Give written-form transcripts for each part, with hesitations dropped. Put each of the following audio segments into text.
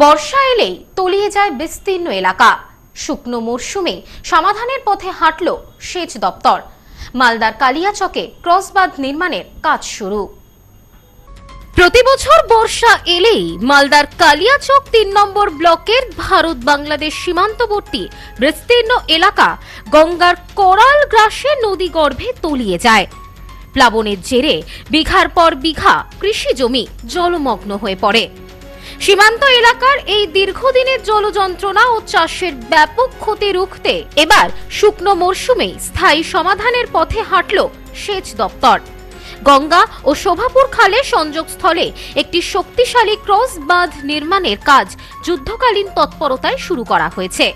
বর্ষা এলেই তলিয়ে যায় বিস্তীর্ণ এলাকা। শুকনো মরশুমে সমাধানের পথে হাঁটল সেচ দপ্তর। মালদার কালিয়াচকে ক্রসবাঁধ নির্মাণের কাজ শুরু। প্রতি বছর বর্ষা এলেই মালদার কালিয়াচক ৩ নম্বর ব্লকের ভারত বাংলাদেশ সীমান্তবর্তী বিস্তীর্ণ এলাকা গঙ্গার করাল গ্রাসে নদী গর্ভে তলিয়ে যায়। প্লাবনের জেরে বিঘার পর বিঘা কৃষি জমি জলমগ্ন হয়ে পড়ে। সীমান্ত এলাকার এই দীর্ঘদিনের জলযন্ত্রণা ও চাষের ব্যাপক ক্ষতি রুখতে এবার শুকনো মরশুমে স্থায়ী সমাধানের পথে হাঁটল সেচ দপ্তর। গঙ্গা ও শোভাপুর খালে সংযোগস্থলে একটি শক্তিশালী ক্রস বাঁধ নির্মাণের কাজ যুদ্ধকালীন তৎপরতায় শুরু করা হয়েছে।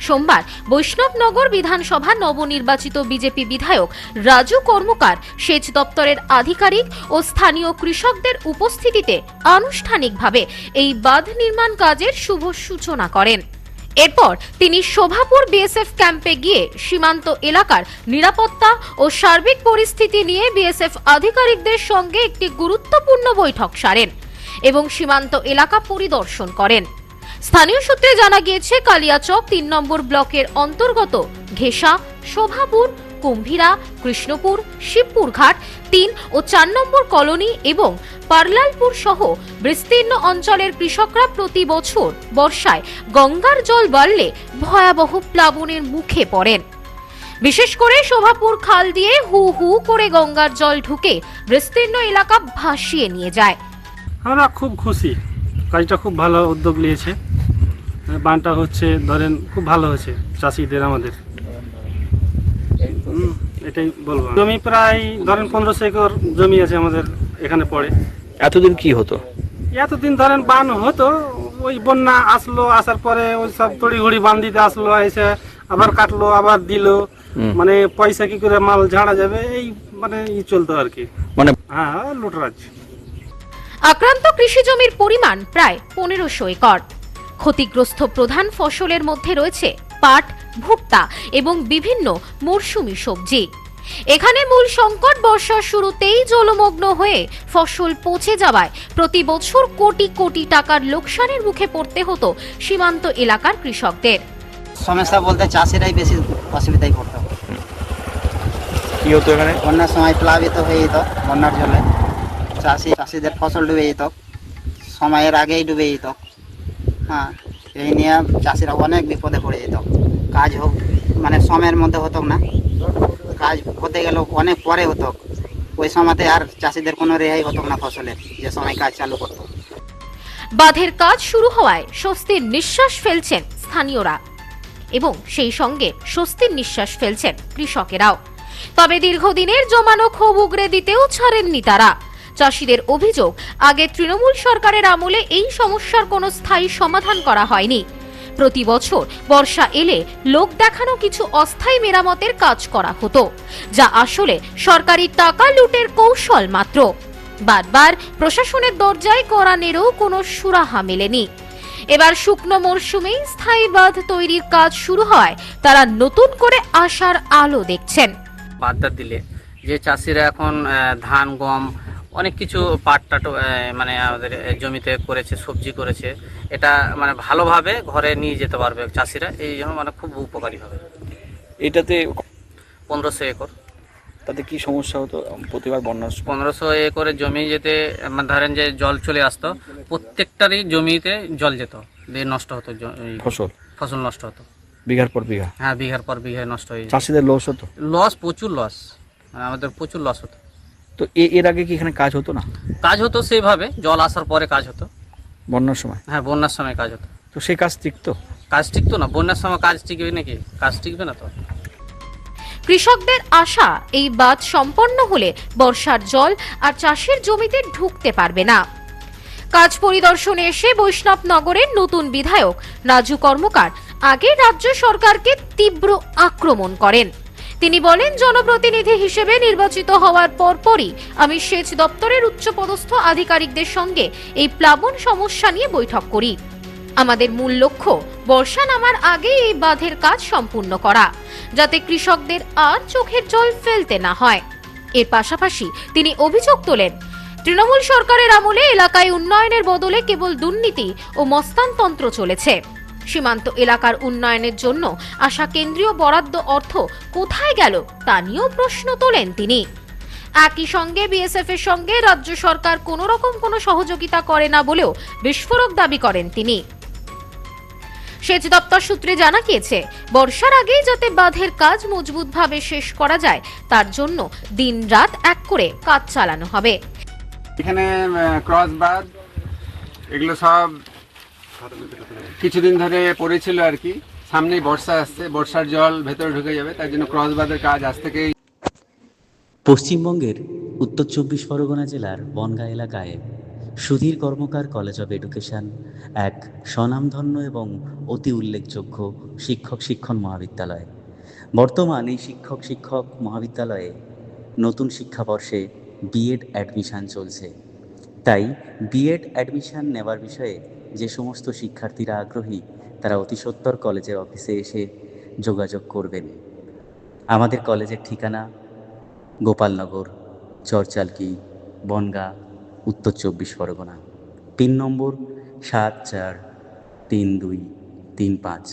সোমবার বৈষ্ণবনগর বিধানসভা নবনির্বাচিত বিজেপি বিধায়ক রাজু কর্মকার সেচ দপ্তরের আধিকারিক ও স্থানীয় কৃষকদের উপস্থিতিতে আনুষ্ঠানিকভাবে এই বাঁধ নির্মাণ কাজের শুভ সূচনা করেন। এরপর তিনি শোভাপুর বিএসএফ ক্যাম্পে গিয়ে সীমান্ত এলাকার নিরাপত্তা ও সার্বিক পরিস্থিতি নিয়ে বিএসএফ আধিকারিকদের সঙ্গে একটি গুরুত্বপূর্ণ বৈঠক সারেন এবং সীমান্ত এলাকা পরিদর্শন করেন। স্থানীয় সূত্রে জানা গিয়েছে, কালিয়াচক ৩ নম্বর ব্লকের অন্তর্গত ঘেষা, শোভাপুর, কুম্ভীরা, কৃষ্ণপুর, শিবপুর ঘাট ৩ ও ৪ নম্বর কলোনি এবং পারলালপুর সহ বিস্তীর্ণ অঞ্চলের কৃষকরা প্রতি বছর বর্ষায় গঙ্গার জল বাড়লে ভয়াবহ প্লাবনের মুখে পড়েন। বিশেষ করে শোভাপুর খাল দিয়ে হু হু করে গঙ্গার জল ঢুকে বিস্তীর্ণ এলাকা ভাসিয়ে নিয়ে যায়। আমরা খুব খুশি, কাজটা খুব ভালো উদ্যোগ নিয়েছে। বানটা হচ্ছে ধরেন খুব ভালো হয়েছে চাষিদের, আমাদের এটাই বলবো। জমি প্রায় ধরেন 1500 একর জমি আছে আমাদের এখানে পড়ে। এতদিন কি হতো? এতদিন ধরেন বান হতো, ওই বন্যা আসলো, আসার পরে ওই সব তড়িঘড়ি বান দিতে আসলো, এসে আবার কাটলো, আবার দিল, মানে পয়সা কি করে মাল ঝাড়া যাবে, এই মানে চলতো আর কি। মানে হ্যাঁ, লুটরাজ। আক্রান্ত কৃষি জমির পরিমাণ প্রায় 1500 একর। ক্ষতিগ্রস্ত প্রধান ফসলের মধ্যে রয়েছে পাট, ভুট্টা এবং বিভিন্ন মরশুমি সবজি। এখানে মূল সংকট বর্ষার শুরুতেই জলমগ্ন হয়ে ফসল পচে যাওয়ায় প্রতি বছর কোটি কোটি টাকার লোকসানের মুখে পড়তে হতো সীমান্ত এলাকার কৃষকদের। সমস্যা বলতে চাষিরাই বেশি অসুবিধায় পড়তো। কি হতো এখানে? বন্যার সময় প্লাবিত হয়ে যেত, বন্যার জলে চাষিদের ফসল ডুবে যেত, সময়ের আগেই ডুবে যেত। হ্যাঁ, এই নিয়ে চাষিরা অনেক বিপদে পড়ে যেত। কাজ হোক মানে সময়ের মধ্যে হতো না, কাজ হতে গেলেও অনেক পরে হতো। ওই সময়তে আর চাষিদের কোনো রেহাই হতো না ফসলের, যে সময় কাজ চালু করতো। বাঁধের কাজ শুরু হওয়ায় স্বস্তির নিঃশ্বাস ফেলছেন স্থানীয়রা এবং সেই সঙ্গে স্বস্তির নিঃশ্বাস ফেলছেন কৃষকেরাও। তবে দীর্ঘদিনের জমানো ক্ষোভ উগরে দিতেও ছাড়েননি তারা। চাষিদের অভিযোগ, আগে তৃণমূল সরকারের আমলে এই সমস্যার কোনো স্থায়ী সমাধান করা হয়নি। প্রতি বছর বর্ষা এলে লোক দেখানো কিছু অস্থায়ী মেরামতের কাজ করা হতো, যা আসলে সরকারি টাকা লুটের কৌশল মাত্র। বারবার প্রশাসনের দরজায় করানেরও কোনো সুরাহা মেলেনি। এবার শুকনো মরশুমেই স্থায়ী বাঁধ তৈরির কাজ শুরু হয়, তারা নতুন করে আশার আলো দেখছেন। বাঁধটা দিলে যে চাষিরা এখন ধান, গম, অনেক কিছু পাট টাট মানে আমাদের জমিতে করেছে, সবজি করেছে, এটা মানে ভালোভাবে ঘরে নিয়ে যেতে পারবে চাষিরা। এই জন্য মানে খুব উপকারী হবে। এটাতে 1500 একর। তাতে কি সমস্যা হতো প্রতিবার বন্যার সময়? 1500 একরের জমি যেতে মানে ধরেন যে জল চলে আসতো, প্রত্যেকটারই জমিতে জল যেত, দিয়ে নষ্ট হতো, ফসল নষ্ট হতো বিঘার পর বিঘা। হ্যাঁ, বিঘার পর বিঘায় নষ্ট হয়ে যেত। চাষিদের লস হতো? লস, প্রচুর লস, আমাদের প্রচুর লস হতো। তো এর আগে কি এখানে কাজ হতো না? কাজ হতো সেইভাবে, জল আসার পরে কাজ হতো বন্যার সময়? হ্যাঁ, বন্যার সময় কাজ হতো। তো সেই কাজ টিকতো? কাজ টিকতো না, বন্যার সময় কাজ টিকবে নাকি? কাজ টিকবে না তো। কৃষকদের আশা, এই বাঁধ সম্পন্ন হলে বর্ষার জল আর চাষের জমিতে ঢুকতে পারবে না। কাজ পরিদর্শনে এসে বৈষ্ণবনগরের নতুন বিধায়ক রাজু কর্মকার আগে রাজ্য সরকারকে তীব্র আক্রমণ করেন। তিনি বলেন, জনপ্রতিনিধি হিসেবে নির্বাচিত হওয়ার পরপরই আমি সেচ দপ্তরের উচ্চপদস্থ আধিকারিকদের সঙ্গে এই প্লাবন সমস্যা নিয়ে বৈঠক করি। আমাদের মূল লক্ষ্য বর্ষা নামার আগে এই বাঁধের কাজ সম্পূর্ণ করা, যাতে কৃষকদের আর চোখের জল ফেলতে না হয়। এর পাশাপাশি তিনি অভিযোগ তোলেন, তৃণমূল সরকারের আমলে এলাকায় উন্নয়নের বদলে কেবল দুর্নীতি ও মস্তানতন্ত্র চলেছে। সীমান্ত এলাকার উন্নয়নের জন্য আসা কেন্দ্রীয় বরাদ্দ অর্থ কোথায় গেল তা নিয়েও প্রশ্ন তোলেন তিনি। একই সঙ্গে বিএসএফ এর সঙ্গে রাজ্য সরকার কোনো রকম কোনো সহযোগিতা করে না বলেও বিস্ফোরক দাবি করেন তিনি। সেচ দপ্তর সূত্রে জানা গিয়েছে, বর্ষার আগেই যাতে বাঁধের কাজ মজবুতভাবে শেষ করা যায় তার জন্য দিনরাত এক করে কাজ চালানো হবে। এখানে ক্রস বাঁধ এগুলো সব কিছুদিন ধরে পড়েছিল আর কি। সামনেই বর্ষা আসছে, বর্ষার জল ভেতরে ঢুকে যাবে, তার জন্য ক্রস বাঁধের কাজ আজ থেকেই। পশ্চিমবঙ্গের উত্তর 24 পরগনা জেলার বনগাঁ এলাকায় সুধীর কর্মকার কলেজ অব এডুকেশন এক স্বনামধন্য এবং অতি উল্লেখযোগ্য শিক্ষণ মহাবিদ্যালয়। বর্তমান এই শিক্ষক মহাবিদ্যালয়ে নতুন শিক্ষাবর্ষে বিএড অ্যাডমিশন চলছে। তাই বিএড অ্যাডমিশন নেওয়ার বিষয়ে যে সমস্ত শিক্ষার্থীরা আগ্রহী তারা অতি সত্বর কলেজের অফিসে এসে যোগাযোগ করবেন। আমাদের কলেজের ঠিকানা গোপালনগর, চরচালকি, বনগাঁ, উত্তর 24 পরগনা। পিন নম্বর 743235।